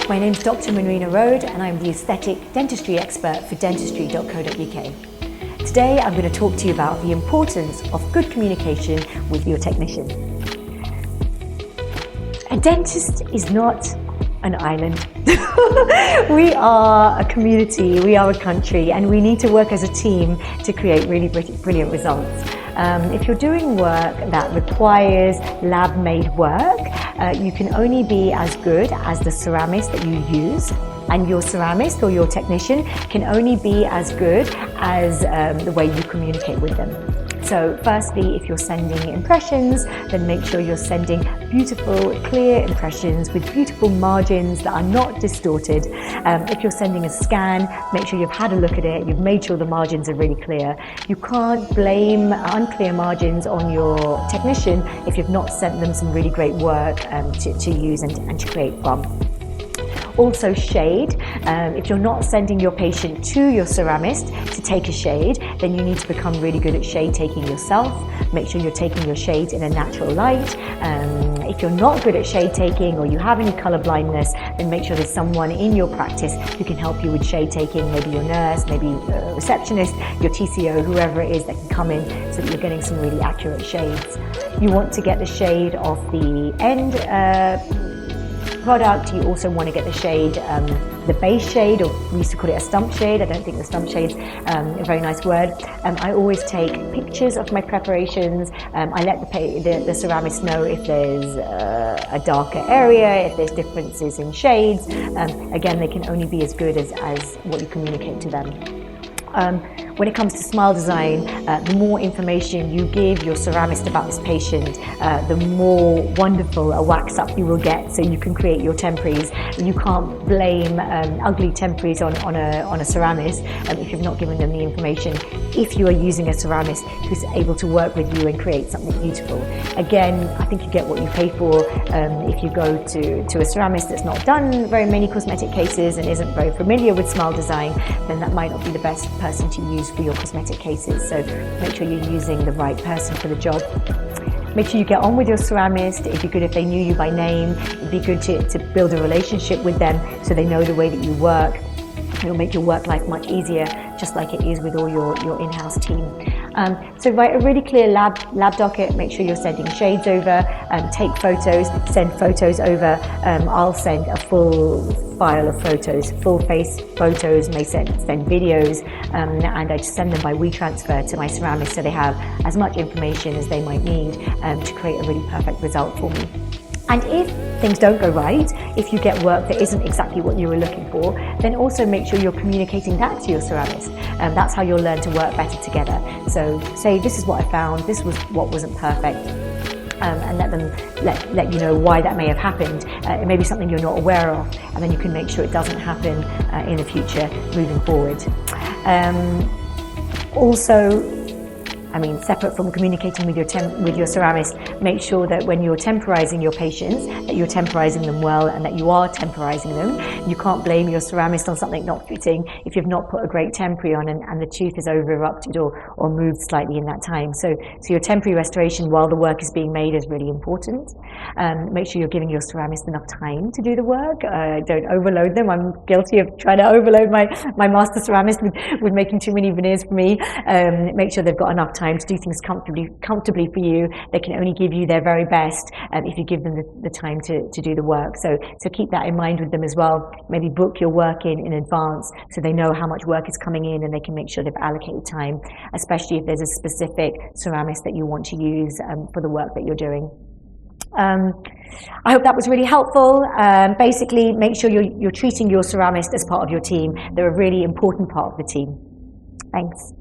My name's Dr. Manrina Rhode and I'm the aesthetic dentistry expert for dentistry.co.uk. Today I'm going to talk to you about the importance of good communication with your technician. A dentist is not an island. We are a community, we are a country, and we need to work as a team to create really brilliant results. If you're doing work that requires lab-made work, you can only be as good as the ceramist that you use, and your ceramist or your technician can only be as good as the way you communicate with them. So firstly, if you're sending impressions, then make sure you're sending beautiful, clear impressions with beautiful margins that are not distorted. If you're sending a scan, make sure you've had a look at it, you've made sure the margins are really clear. You can't blame unclear margins on your technician if you've not sent them some really great work to use and to create from. Also shade. If you're not sending your patient to your ceramist to take a shade, then you need to become really good at shade taking yourself. Make sure you're taking your shades in a natural light. If you're not good at shade taking or you have any color blindness, then make sure there's someone in your practice who can help you with shade taking, maybe your nurse, maybe a receptionist, your TCO, whoever it is that can come in so that you're getting some really accurate shades. You want to get the shade of the end product. You also want to get the shade, the base shade, or we used to call it a stump shade. I don't think the stump shade's a very nice word. I always take pictures of my preparations. I let the ceramist know if there's a darker area, if there's differences in shades. Again, they can only be as good as what you communicate to them. When it comes to smile design, the more information you give your ceramist about this patient, the more wonderful a wax up you will get, so you can create your temporaries. You can't blame ugly temporaries on a ceramist if you've not given them the information, if you are using a ceramist who's able to work with you and create something beautiful. Again, I think you get what you pay for. If you go to a ceramist that's not done very many cosmetic cases and isn't very familiar with smile design, then that might not be the best person to use for your cosmetic cases. So make sure you're using the right person for the job. Make sure you get on with your ceramist. It'd be good if they knew you by name. It'd be good to build a relationship with them so they know the way that you work. It'll make your work life much easier, just like it is with all your in-house team. So write a really clear lab docket. Make sure you're sending shades over, take photos, send photos over. I'll send a full file of photos, full face photos, may send videos, and I just send them by WeTransfer to my ceramist so they have as much information as they might need to create a really perfect result for me. And if things don't go right, if you get work that isn't exactly what you were looking for, then also make sure you're communicating that to your ceramist. That's how you'll learn to work better together. So say, this is what I found, this was what wasn't perfect, and let them let you know why that may have happened. It may be something you're not aware of, and then you can make sure it doesn't happen in the future moving forward. Separate from communicating with your ceramist, make sure that when you're temporizing your patients, that you're temporizing them well and that you are temporizing them. You can't blame your ceramist on something not fitting if you've not put a great temporary on and the tooth is over erupted or moved slightly in that time. So your temporary restoration while the work is being made is really important. Make sure you're giving your ceramist enough time to do the work. Don't overload them. I'm guilty of trying to overload my master ceramist with making too many veneers for me. Make sure they've got enough time to do things comfortably for you. They can only give you their very best if you give them the time to do the work. So keep that in mind with them as well. Maybe book your work in advance so they know how much work is coming in and they can make sure they've allocated time, especially if there's a specific ceramist that you want to use for the work that you're doing. I hope that was really helpful. Basically, make sure you're treating your ceramist as part of your team. They're a really important part of the team. Thanks.